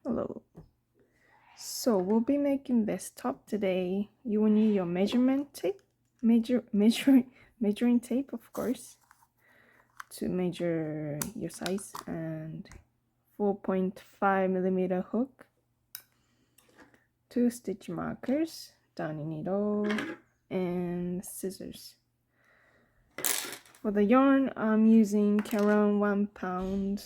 Hello. So we'll be making this top today. You will need your measurement tape, measuring tape, of course, to measure your size, and 4.5mm hook, 2 stitch markers, darning needle, and scissors. For the yarn, I'm using Caron 1 pound.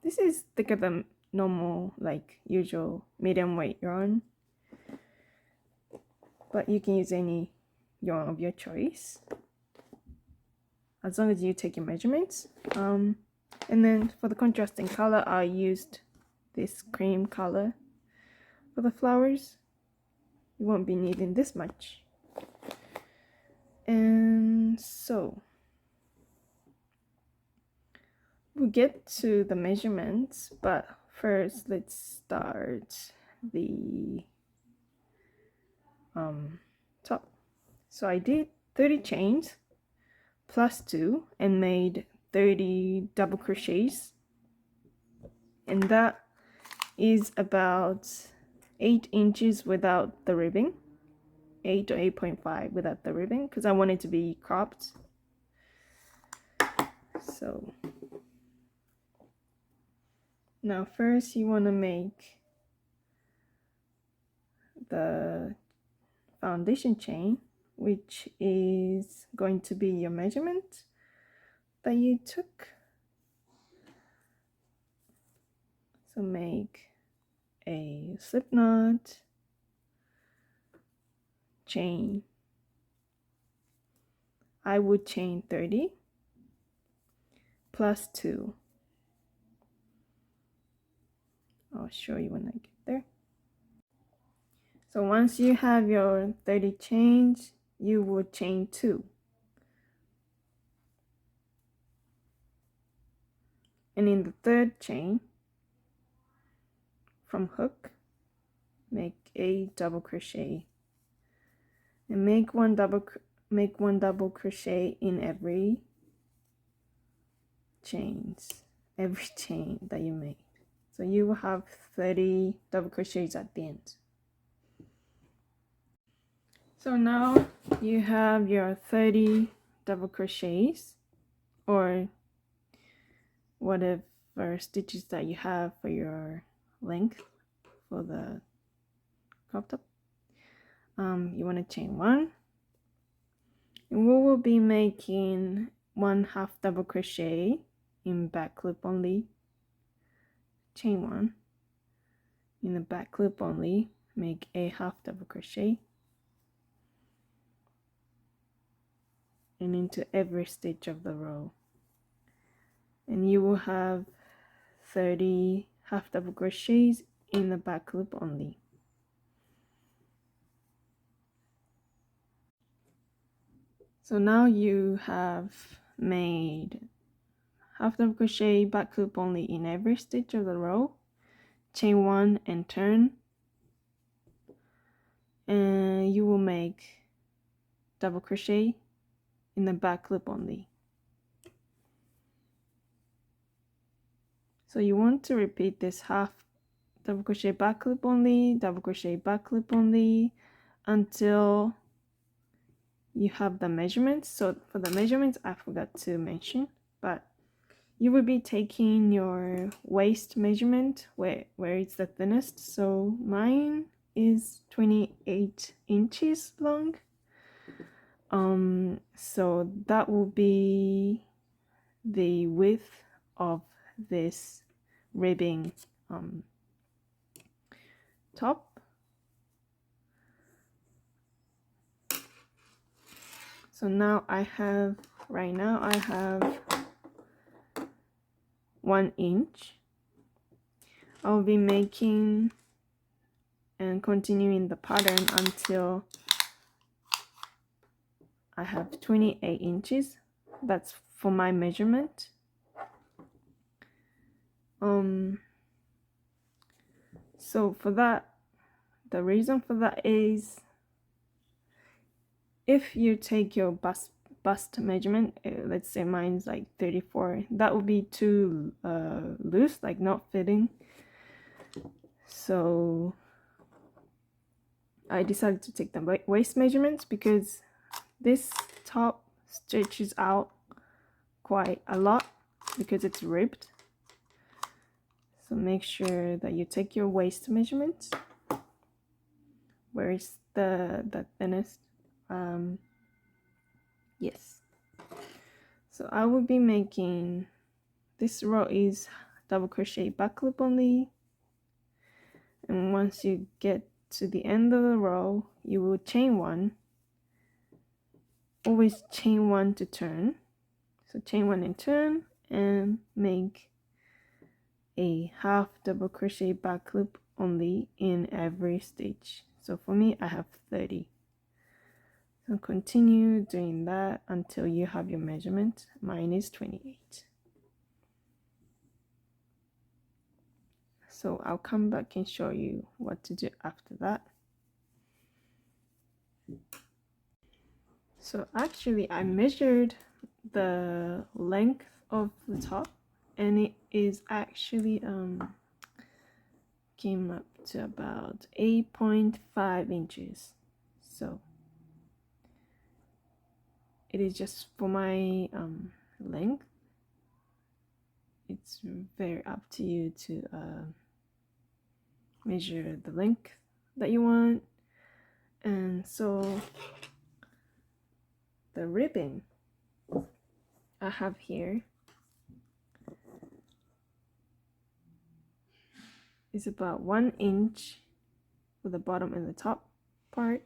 This is thicker than normal, like usual medium weight yarn, but you can use any yarn of your choice as long as you take your measurements. And then for the contrasting color, I used this cream color. For the flowers, you won't be needing this much. And so we'll get to the measurements, but first let's start the top. So I did 30 chains plus 2 and made 30 double crochets, and that is about 8 inches without the ribbing, 8 or 8.5 without the ribbing, because I want it to be cropped. So now first you want to make the foundation chain, which is going to be your measurement that you took. So make a slip knot, chain. I would chain 30 plus 2. I'll show you when I get there. So once you have your 30 chains, you would chain 2. And in the third chain, from hook, make a double crochet. And make one double crochet in every chain that you make. So you will have 30 double crochets at the end. So now you have your 30 double crochets, or whatever stitches that you have for your length for the crop top. You want to chain 1, and we will be making 1/2 double crochet in back loop only. Chain 1 in the back loop only, make a 1/2 double crochet, and into every stitch of the row, and you will have 30 1/2 double crochets in the back loop only. So now you have made 1/2 double crochet back loop only in every stitch of the row, chain 1 and turn, and you will make double crochet in the back loop only. So you want to repeat this 1/2 double crochet back loop only, double crochet back loop only, until you have the measurements. So for the measurements, I forgot to mention, but you will be taking your waist measurement where it's the thinnest. So mine is 28 inches long. So that will be the width of this ribbing top. So now I have 1 inch. I'll be making and continuing the pattern until I have 28 inches. That's for my measurement. So for that, the reason for that is if you take your bust bust measurement. Let's say mine's like 34. That would be too loose, like not fitting. So I decided to take the waist measurements because this top stretches out quite a lot because it's ribbed. So make sure that you take your waist measurements. Where is the thinnest? Yes. So I will be making, this row is double crochet back loop only, and once you get to the end of the row, you will chain one. Always chain one to turn. So chain one and turn, and make a half double crochet back loop only in every stitch. So for me, I have 30. So continue doing that until you have your measurement. Mine is 28. So I'll come back and show you what to do after that. So actually I measured the length of the top, and it is actually came up to about 8.5 inches. So it is just for my length. It's very up to you to measure the length that you want. And so the ribbon I have here is about 1 inch for the bottom and the top part,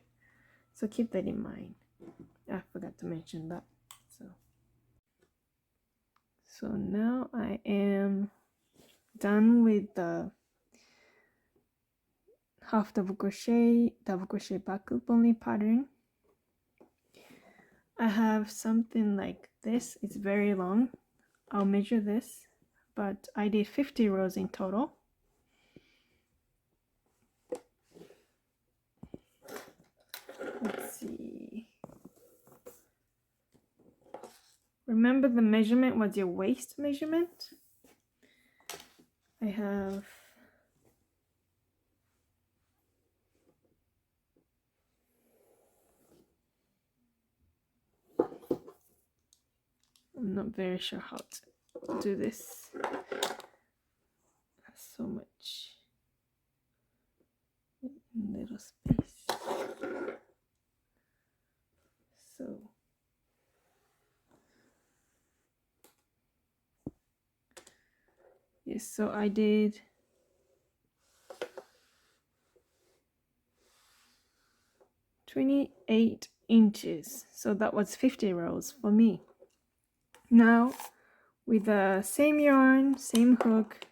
so keep that in mind. I forgot to mention that. So now I am done with the half double crochet back loop only pattern. I have something like this. It's very long. I'll measure this, but I did 50 rows in total. Let's see. Remember, the measurement was your waist measurement. I have I'm not very sure how to do this. So much little space. So yes, so I did 28 inches. So that was 50 rows for me. Now with the same yarn, same hook,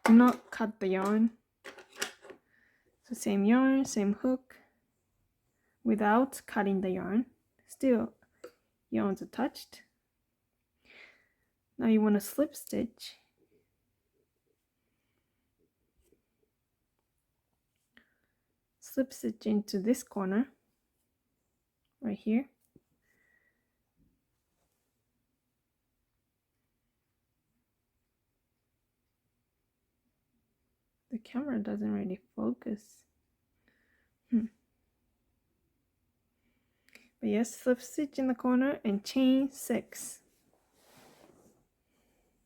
do not cut the yarn. So same yarn, same hook, without cutting the yarn. Still yarns are touched. Now you want to slip stitch. Slip stitch into this corner right here. The camera doesn't really focus. But yes, slip stitch in the corner and chain 6.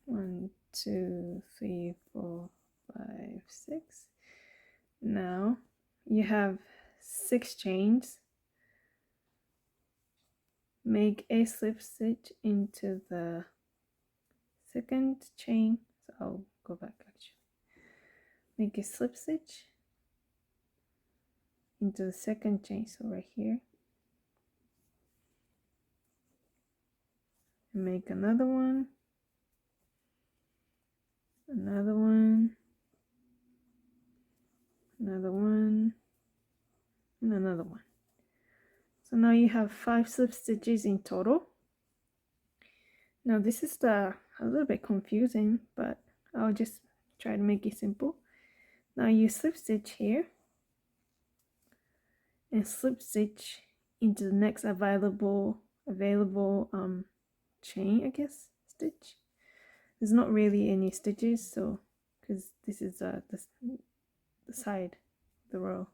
1, 2, 3, 4, 5, 6. Now you have 6 chains. Make a slip stitch into the second chain. So I'll go back actually. Make a slip stitch into the second chain, so right here. And make another one, another one, another one, and another one. So now you have 5 slip stitches in total. Now this is a little bit confusing, but I'll just try to make it simple. Now you slip stitch here and slip stitch into the next available available chain, I guess, stitch. There's not really any stitches, so because this is the side, the row.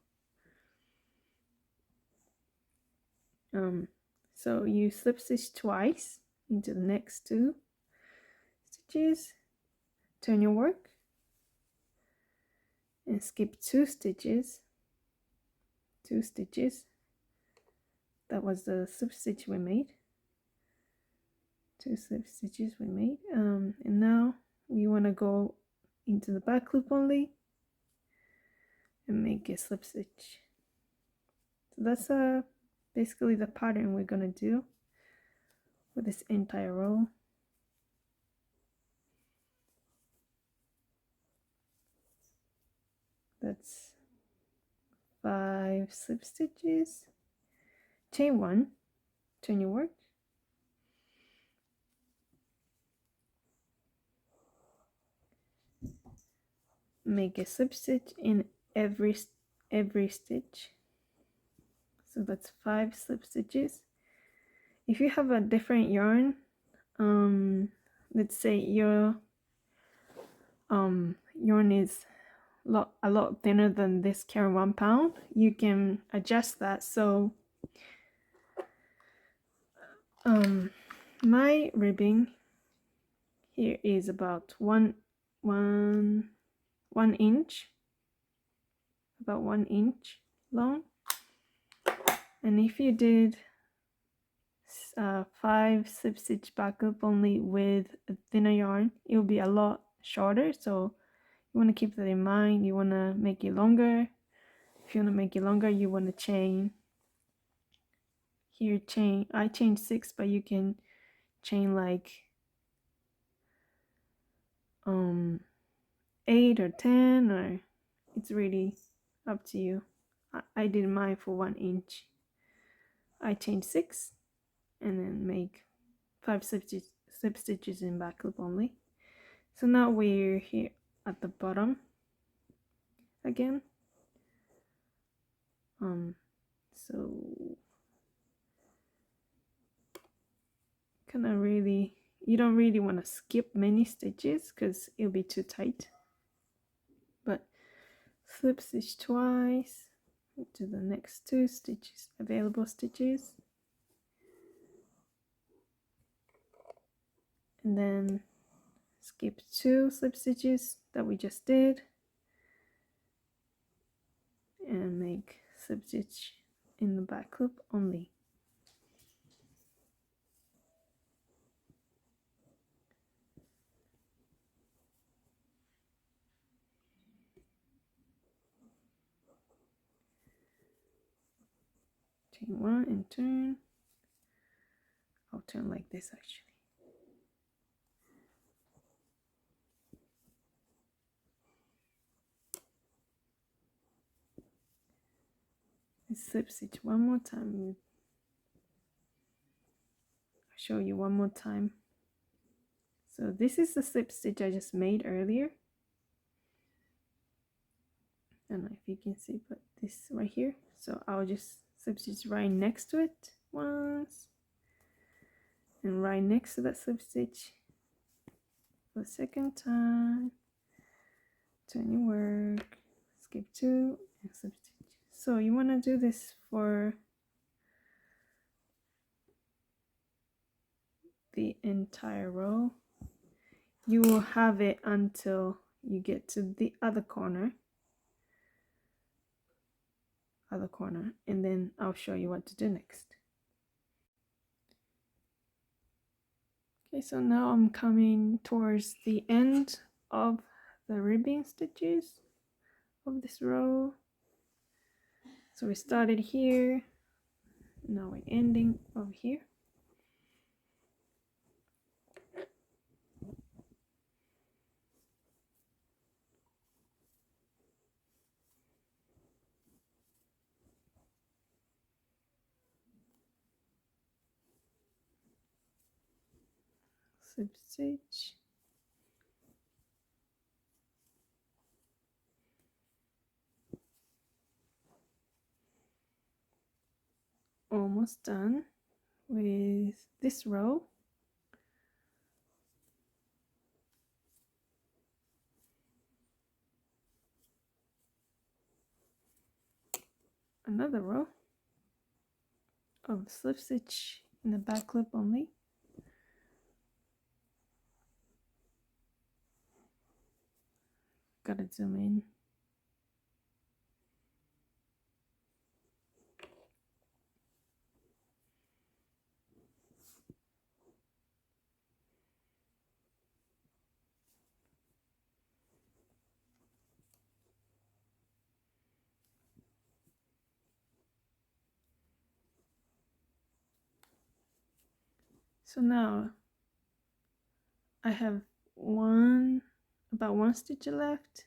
So you slip stitch twice into the next 2 stitches, turn your work, and skip 2 stitches. That was the slip stitch we made. 2 slip stitches we made. And now we want to go into the back loop only and make a slip stitch. So that's basically the pattern we're gonna do for this entire row. That's 5 slip stitches, chain 1, turn your work, make a slip stitch in every stitch. So that's 5 slip stitches. If you have a different yarn, let's say your yarn is a lot thinner than this Caron 1 pound, you can adjust that. So my ribbing here is about one inch, about 1 inch long, and if you did 5 slip stitch back up only with a thinner yarn, it will be a lot shorter. So you want to keep that in mind. You want to make it longer. If you want to make it longer, you want to chain here. I chain 6, but you can chain like 8 or 10, or it's really up to you. I did mine for 1 inch. I chained 6 and then make 5 slip stitches in back loop only. So now we're here at the bottom again. So kind of really, you don't really want to skip many stitches because it'll be too tight, but slip stitch twice to the next 2 stitches, available stitches, and then skip 2 slip stitches that we just did and make slip stitch in the back loop only. Chain 1 and turn. I'll turn like this actually. And slip stitch one more time. I'll show you one more time. So this is the slip stitch I just made earlier. I don't know if you can see, but this right here. So I'll just slip stitch right next to it once, and right next to that slip stitch for the second time. Turn your work, skip 2 and slip stitch. So you want to do this for the entire row. You will have it until you get to the other corner, and then I'll show you what to do next. Okay, so now I'm coming towards the end of the ribbing stitches of this row. So we started here, now we're ending over here. Slip stitch, almost done. with this row. Another row of slip stitch in the back loop only. Gotta zoom in. So now I have about one stitch left.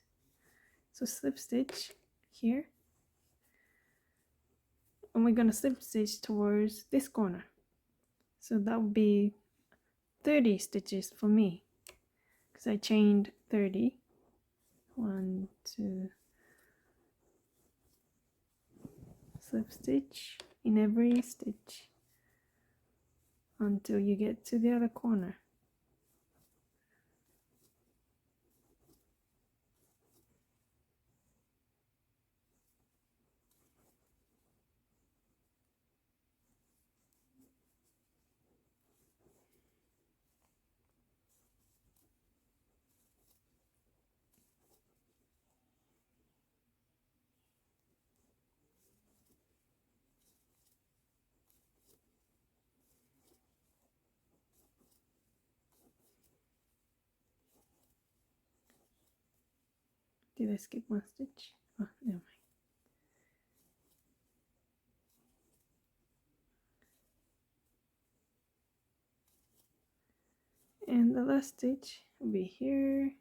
So slip stitch here. And we're gonna slip stitch towards this corner. So that would be 30 stitches for me, because I chained 30. 1, 2, slip stitch in every stitch until you get to the other corner. Did I skip one stitch? Oh, never mind. And the last stitch will be here.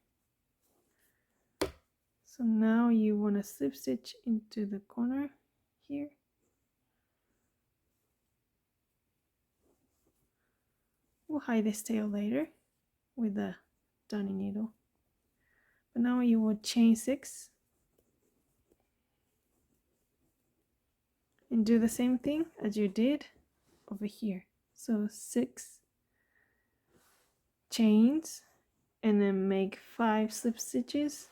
So now you want to slip stitch into the corner here. We'll hide this tail later with the darning needle. But now you will chain 6 and do the same thing as you did over here. So 6 chains and then make 5 slip stitches.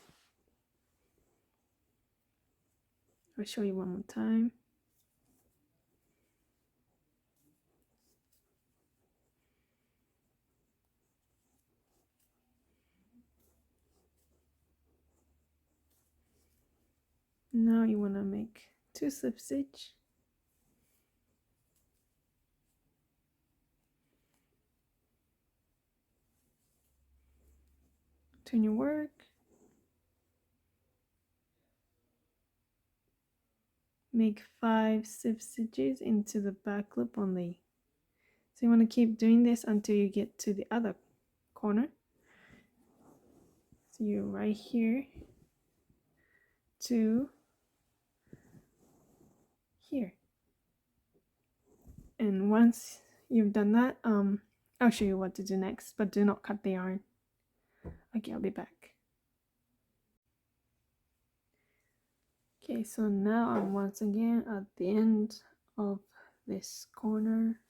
I'll show you one more time. Now you want to make 2 slip stitch. Turn your work. Make 5 slip stitches into the back loop only. So you want to keep doing this until you get to the other corner. So you're right here to here. And once you've done that, I'll show you what to do next, but do not cut the yarn. Okay, I'll be back. Okay, so now I'm once again at the end of this corner.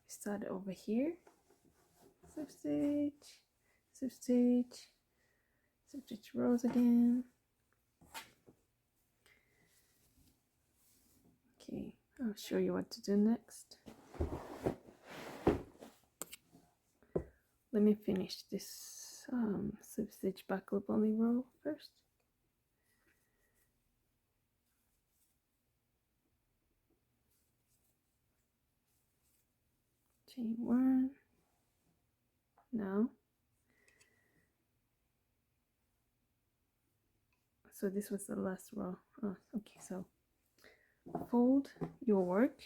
Start over here. Slip stitch, slip stitch, slip stitch rows again. Okay, I'll show you what to do next. Let me finish this slip stitch back loop only row first. Chain 1. Now, so this was the last row. Oh, okay, so fold your work.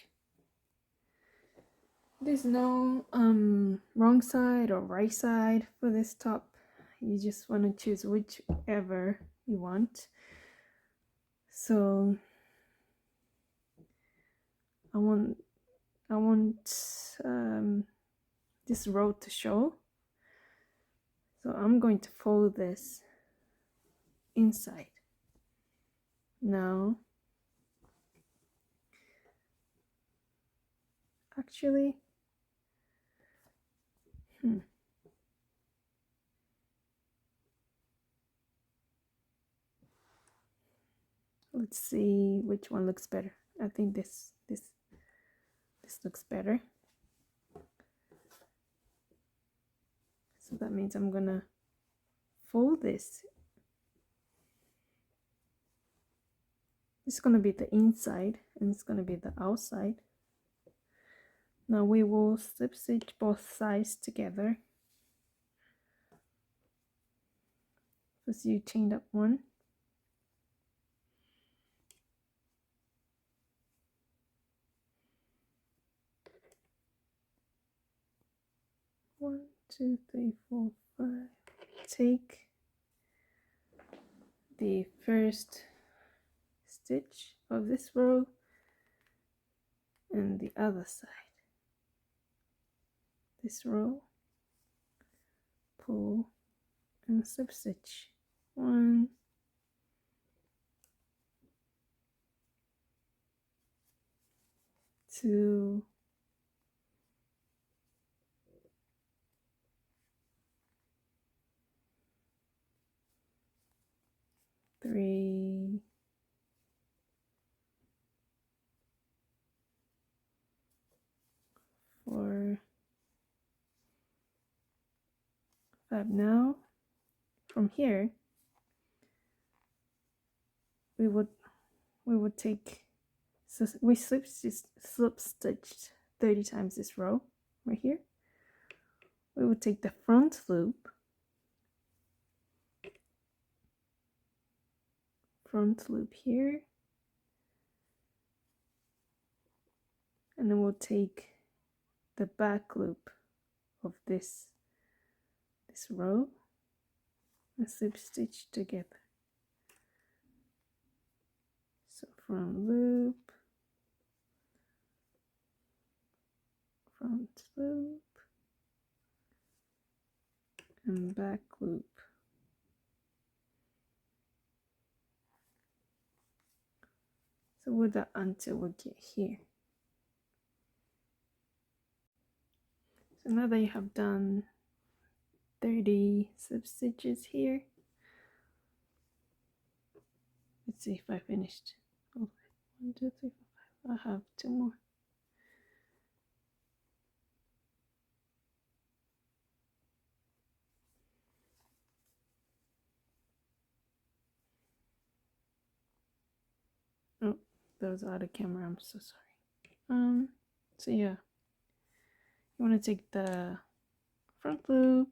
There's no wrong side or right side for this top. You just want to choose whichever you want. So I want this row to show. So I'm going to fold this inside. Now actually. Let's see which one looks better. I think this looks better. So that means I'm gonna fold this. It's gonna be the inside and it's gonna be the outside. Now we will slip stitch both sides together. First you chain up one. One, two, three, four, five. Take the first stitch of this row and the other side. This row, pull and slip stitch. 1, 2, 3, 4, 5. Now from here we would take, so we slip stitched 30 times this row right here. We would take the front loop, here, and then we'll take the back loop of this row and slip stitch together. So front loop, front loop, and back loop. So we'll do that until we get here. So now that you have done 30 slip stitches here, let's see if I finished. Oh, 1, 2, 3, 4, 5. I have 2 more. Oh, that was out of camera. I'm so sorry. So yeah, you want to take the front loop,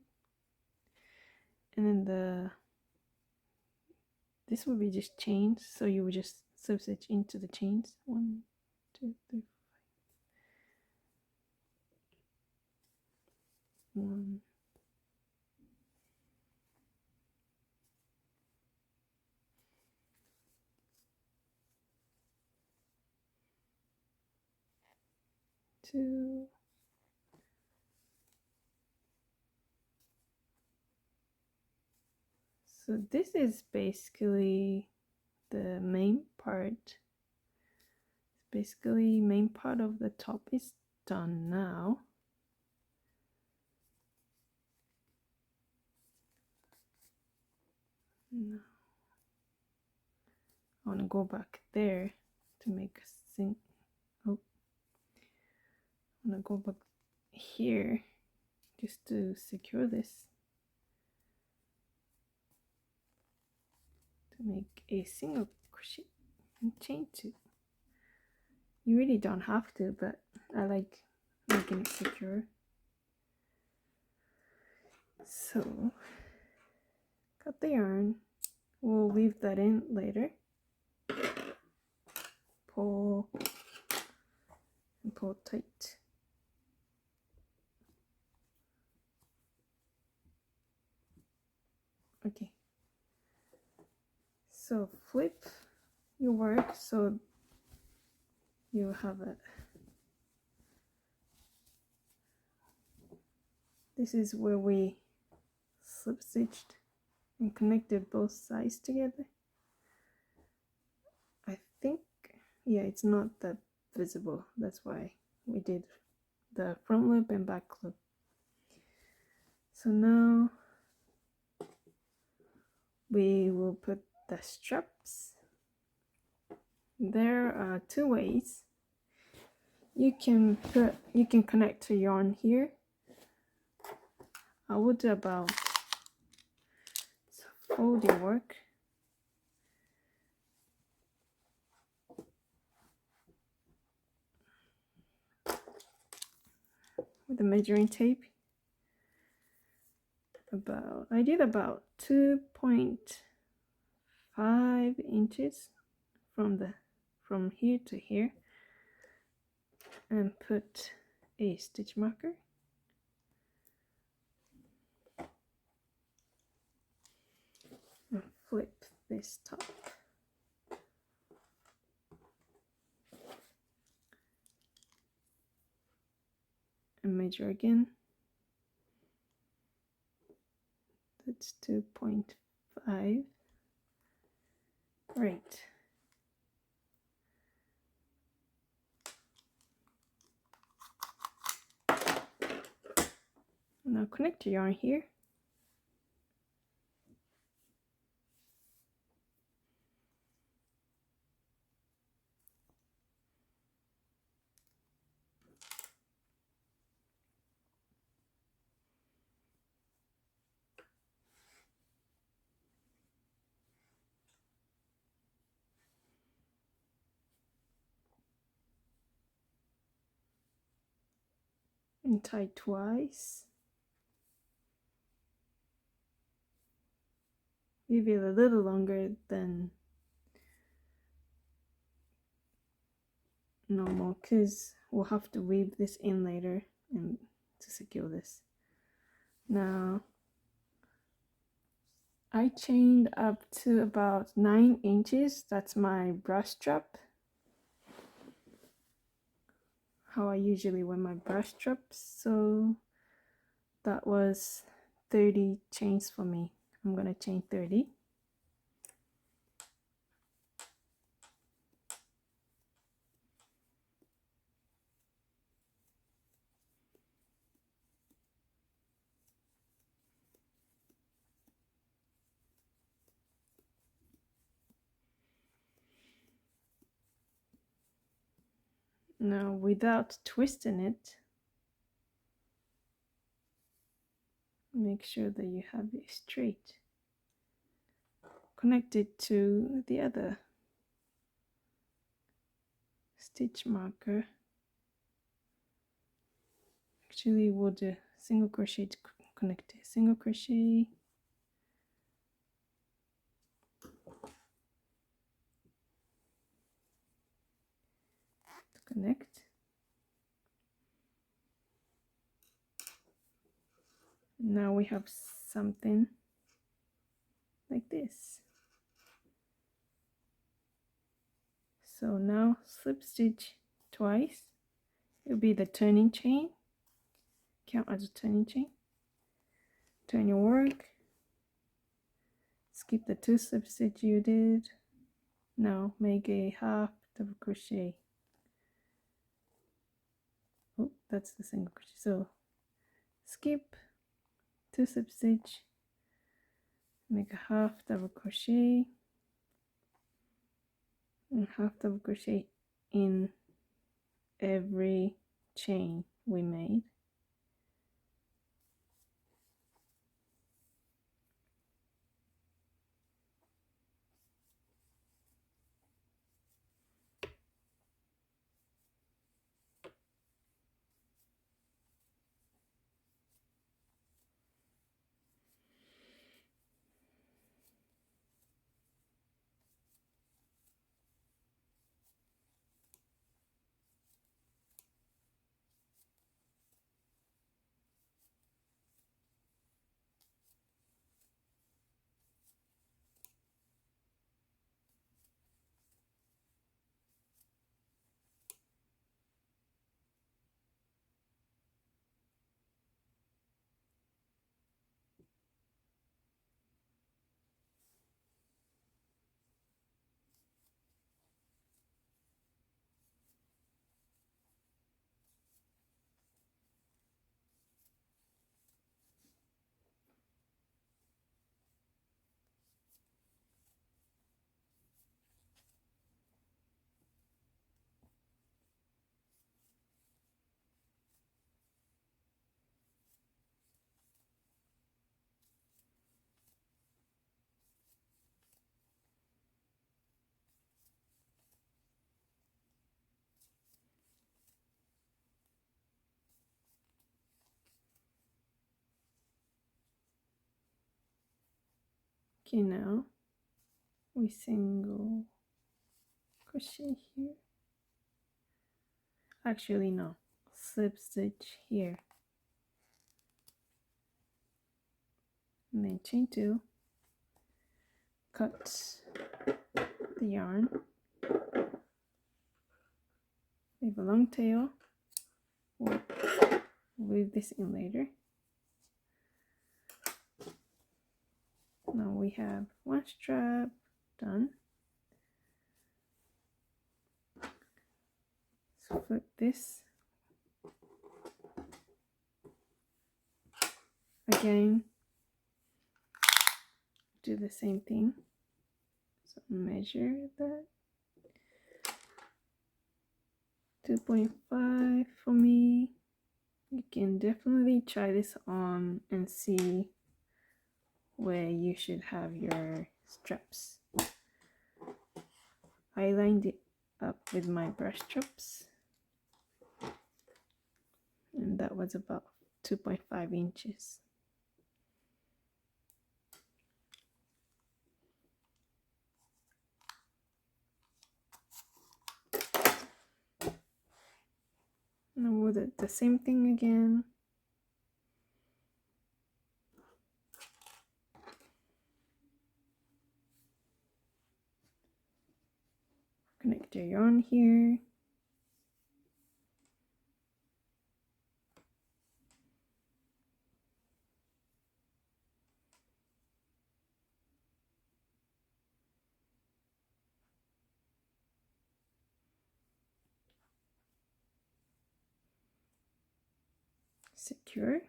and then this would be just chains, so you would just slip stitch into the chains. 1, 2, 3, 4, 5. 1, 2, 3. So this is basically the main part. Basically, main part of the top is done now. No. I want to go back there to make a sync. Oh, I want to go back here just to secure this, to make a single crochet and chain 2. You really don't have to, but I like making it secure. So cut the yarn, we'll weave that in later. Pull and pull tight. Okay, so flip your work so you have it. This is where we slip stitched and connected both sides together. I think, yeah, it's not that visible, that's why we did the front loop and back loop. So now we will put the straps. There are two ways. You can connect a yarn here. I will do about, fold your work. With the measuring tape. I did about 2.5 inches from here to here, and put a stitch marker. And flip this top. And measure again. That's 2.5. Right. Now connect your yarn here. And tie twice. Leave it a little longer than normal because we'll have to weave this in later and to secure this. Now I chained up to about 9 inches. That's my brush strap. How I usually wear my brush straps. So that was 30 chains for me. I'm gonna chain 30. Now, without twisting it, make sure that you have it straight. Connect it to the other stitch marker. Actually, we'll do single crochet to connect it. Single crochet. To connect. Now we have something like this. So now slip stitch twice. It'll be the turning chain. Count as a turning chain. Turn your work. Skip the 2 slip stitch you did. Now make a half double crochet. Oh, that's the single crochet. So skip 2 slip stitch, make a half double crochet, and half double crochet in every chain we made. Okay, now we single crochet here. Actually, no, slip stitch here, and then chain 2, cut the yarn, leave a long tail. We'll weave this in later. Now we have one strap done. So flip this again, do the same thing. So measure that 2.5 for me. You can definitely try this on and see where you should have your straps. I lined it up with my brush straps, and that was about 2.5 inches. Now we'll do the same thing again. Connect your yarn here. Secure.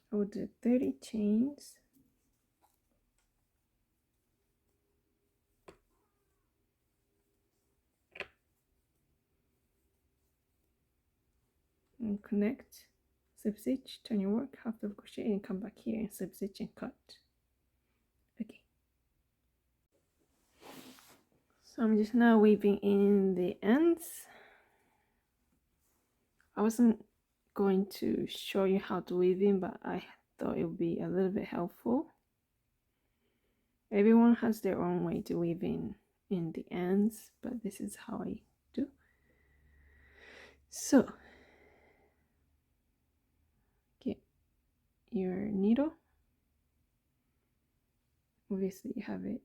I will do 30 chains. And connect, slip stitch, turn your work, half double crochet, and come back here and slip stitch and cut. Okay. So I'm just now weaving in the ends. I wasn't going to show you how to weave in, but I thought it would be a little bit helpful. Everyone has their own way to weave in the ends, but this is how I do. So get your needle. Obviously you have it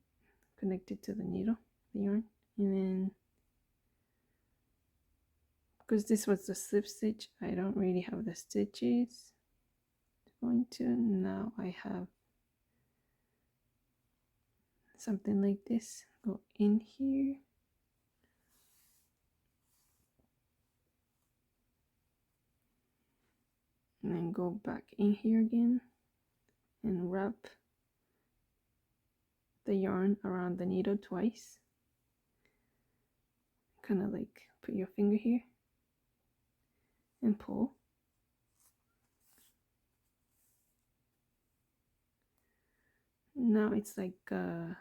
connected to the needle, the yarn, and then because this was the slip stitch, I don't really have the stitches. Going to now I have something like this. Go in here, and then go back in here again and wrap the yarn around the needle twice. Kind of like put your finger here and pull. Now it's like a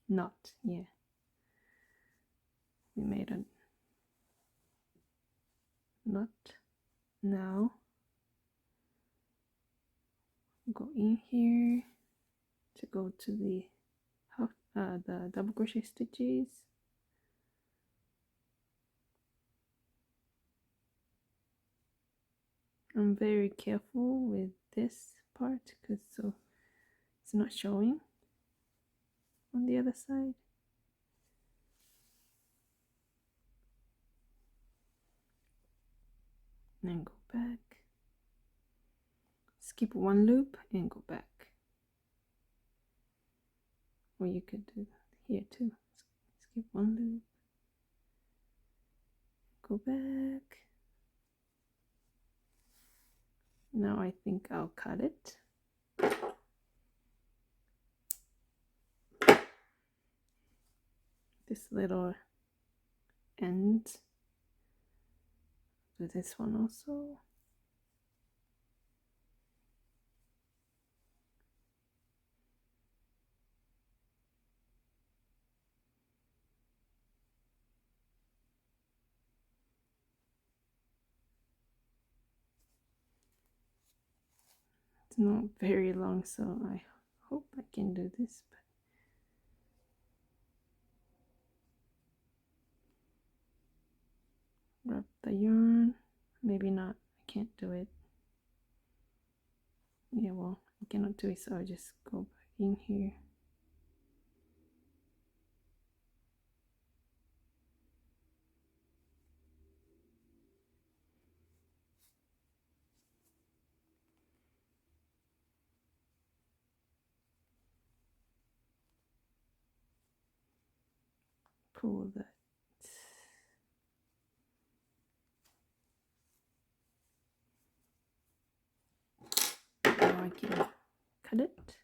knot. Yeah, we made a knot. Now go in here to go to the double crochet stitches. I'm very careful with this part because so it's not showing on the other side. And then go back, skip one loop and go back, or you could do here too. Skip one loop, go back. Now I think I'll cut it. This little end, do this one also. not very long, so I hope I can do this. But wrap the yarn. Maybe not. I can't do it. Yeah, well, I cannot do it, so I'll just go back in here. Pull that. Now I can cut it.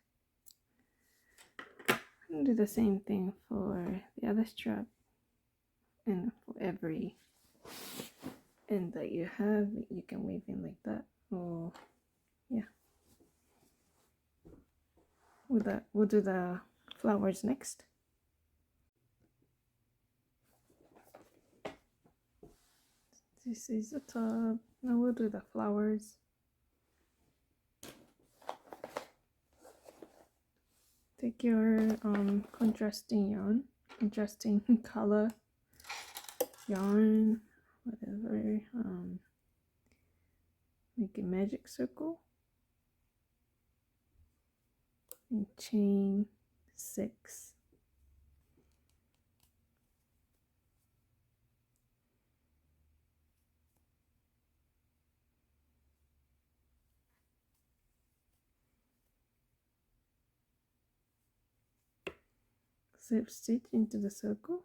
And do the same thing for the other strap, and for every end that you have, you can weave in like that. Or yeah, we'll do the flowers next. This is the top. Now we'll do the flowers. Take your contrasting yarn, contrasting color yarn, whatever. Make a magic circle and chain 6. Slip stitch into the circle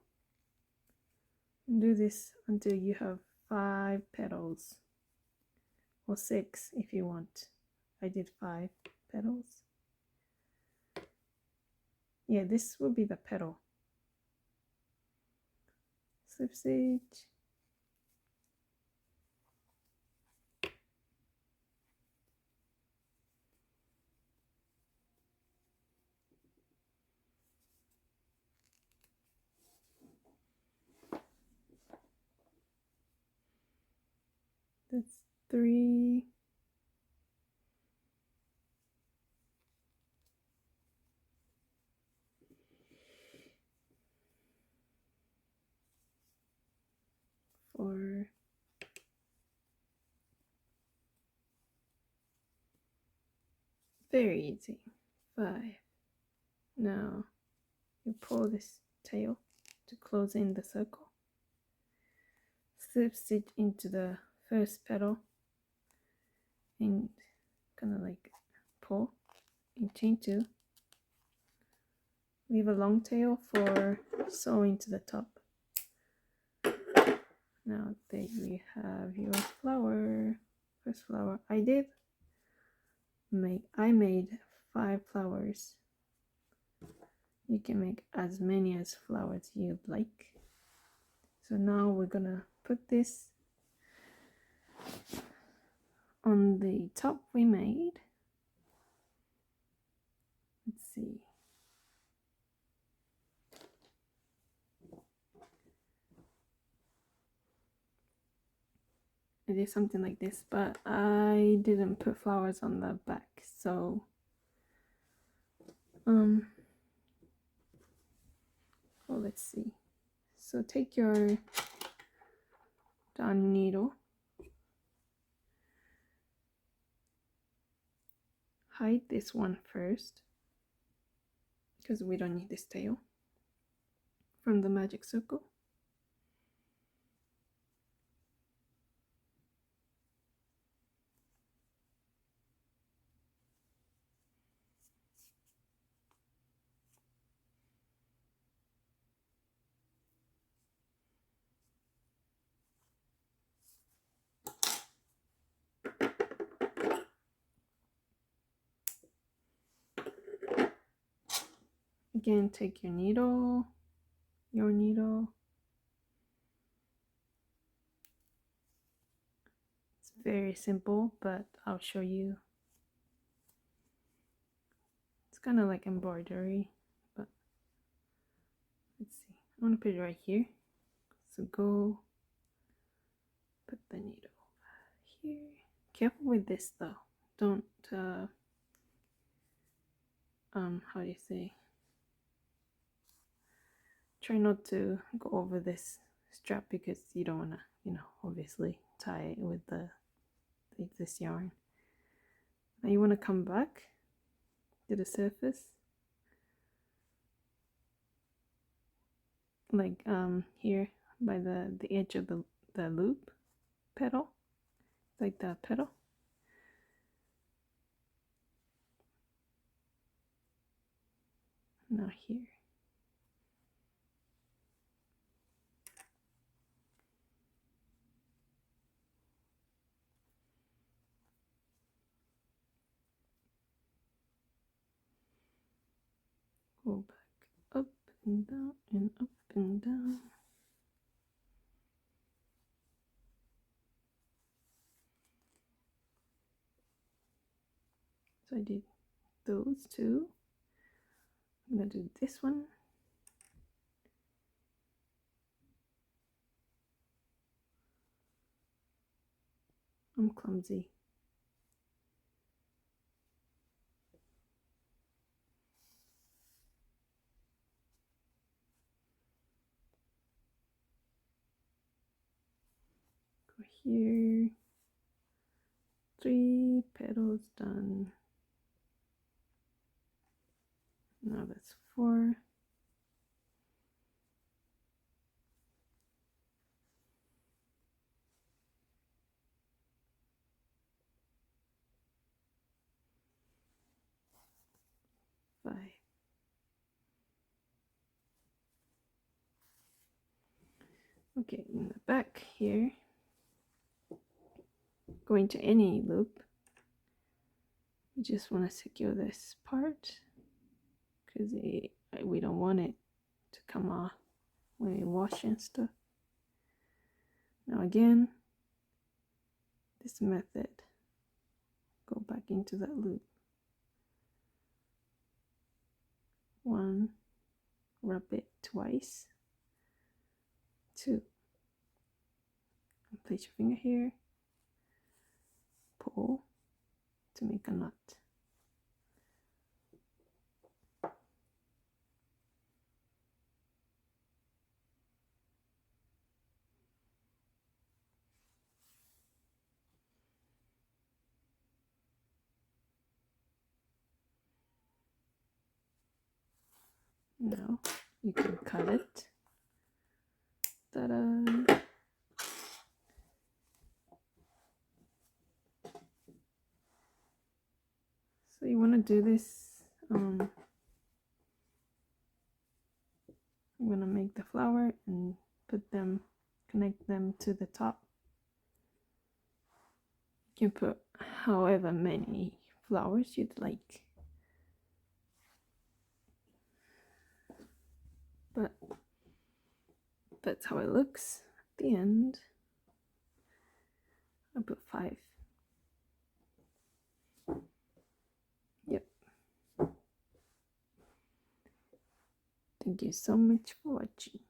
and do this until you have 5 petals, or 6 if you want. I did 5 petals. Yeah, this will be the petal. Slip stitch. That's 3. 4. Very easy. 5. Now you pull this tail to close in the circle. Slip stitch into the first petal and kind of like pull and chain 2. Leave a long tail for sewing to the top. Now there you have your flower. First flower. I made 5 flowers. You can make as many as flowers you'd like. So now we're gonna put this on the top we made. Let's see. I did something like this, but I didn't put flowers on the back, so well, let's see. So take your darning needle, hide this one first because we don't need this tail from the magic circle. Again, take your needle, your needle. It's very simple, but I'll show you. It's kind of like embroidery, but let's see. I want to put it right here. So go put the needle here. Careful with this though. Don't how do you say, try not to go over this strap because you don't want to, you know, obviously tie it with this yarn. Now you want to come back to the surface, like here by the edge of the loop petal, like that petal. Now here. Go back up and down and up and down. So I did those two. I'm gonna do this one. I'm clumsy. Go here. 3 petals done. Now that's 4. Okay, in the back here, going to any loop, you just want to secure this part because we don't want it to come off when we wash and stuff. Now again, this method, go back into that loop. 1, rub it twice. 2, place your finger here, pull to make a knot. Now you can cut it. Ta-da! So you want to do this, I'm going to make the flower and connect them to the top. You can put however many flowers you'd like. But that's how it looks at the end. I put 5. Yep. Thank you so much for watching.